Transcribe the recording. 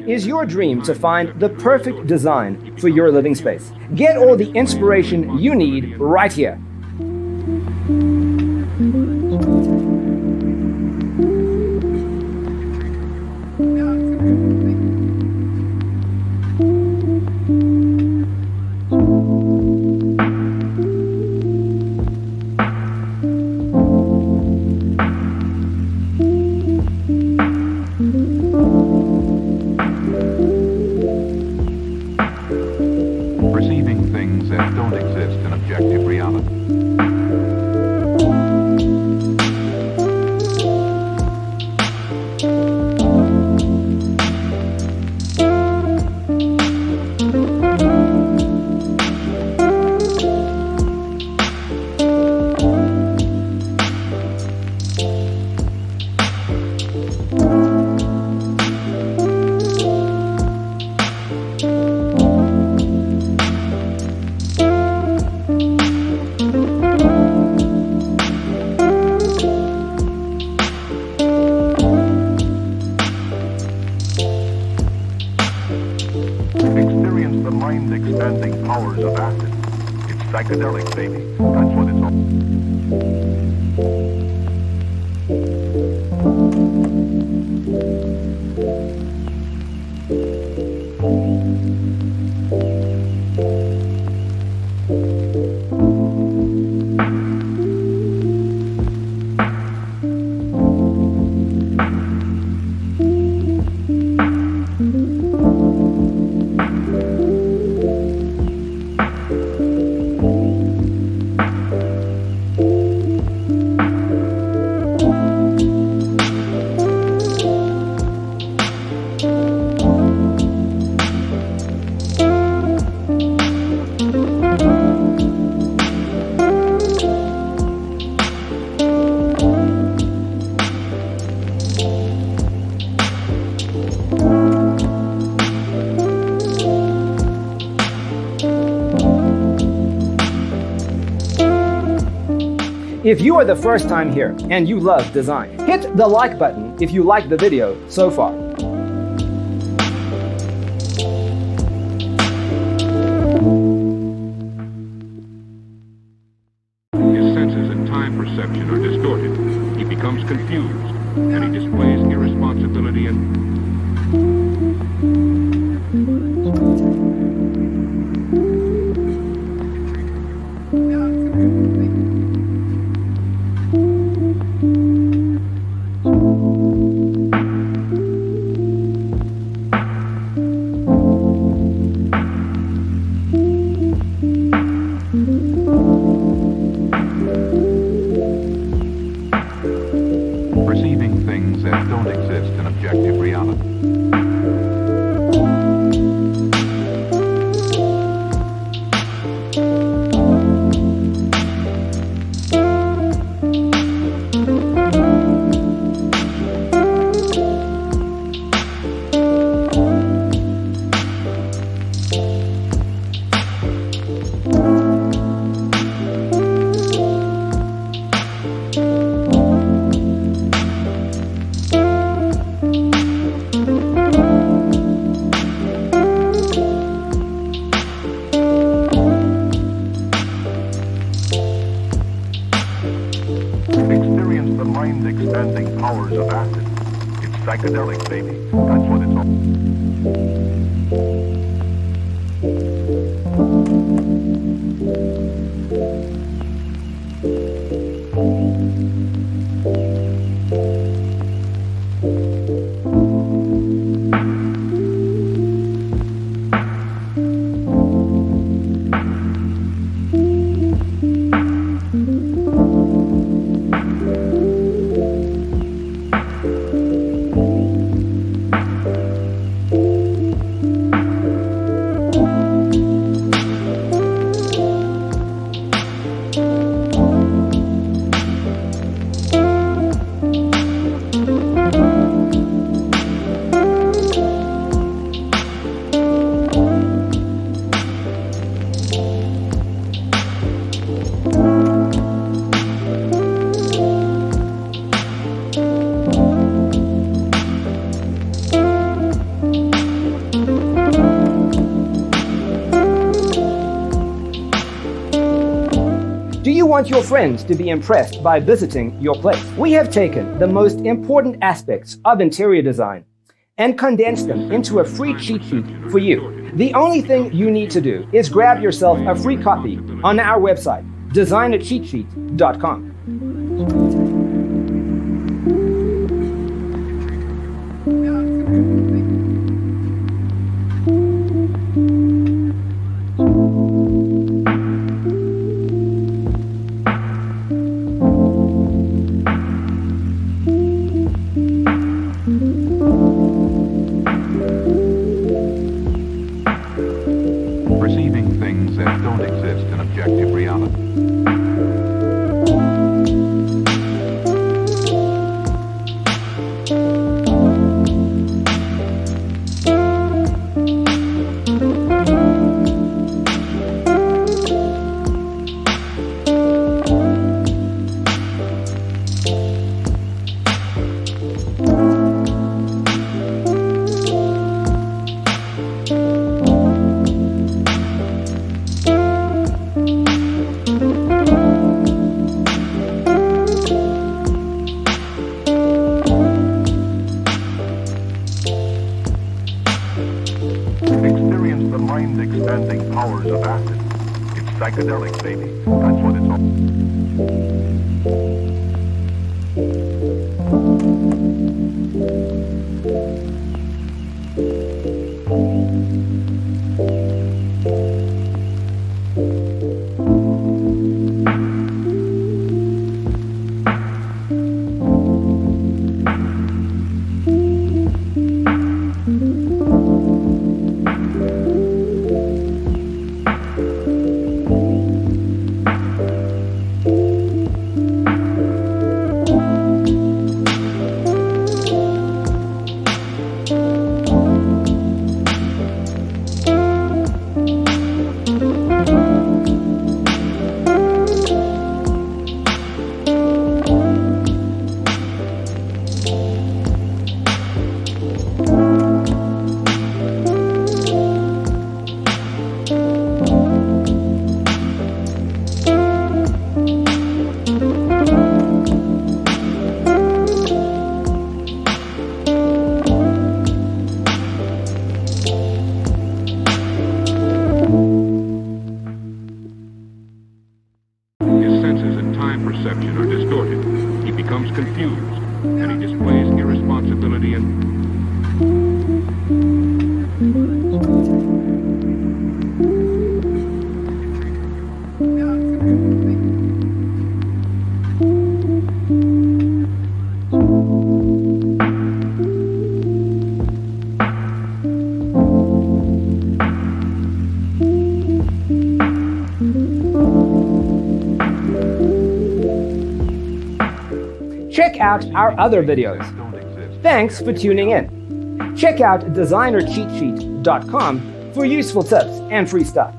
is your dream to find the perfect design for your living space? Get all the inspiration you need right here. Perceiving things that don't exist in objective reality. Experience the mind-expanding powers of acid. It's psychedelic, baby. That's what it's all. If you are the first time here and you love design, hit the like button if you like the video so far. His senses and time perception are distorted. He becomes confused, and he displays irresponsibility and... perceiving things that don't exist in objective reality. Experience the mind-expanding powers of acid. It's psychedelic, baby. That's what it's all. want your friends to be impressed by visiting your place. We have taken the most important aspects of interior design and condensed them into a free cheat sheet for you. The only thing you need to do is grab yourself a free copy on our website, designercheatsheet.com. Perceiving things that don't exist in objective reality. Experience the mind-expanding powers of acid. It's psychedelic, baby. That's what it's all. His senses and time perception are distorted. He becomes confused, and he displays irresponsibility and... Check out our other videos. Thanks for tuning in. Check out designercheatsheet.com for useful tips and free stuff.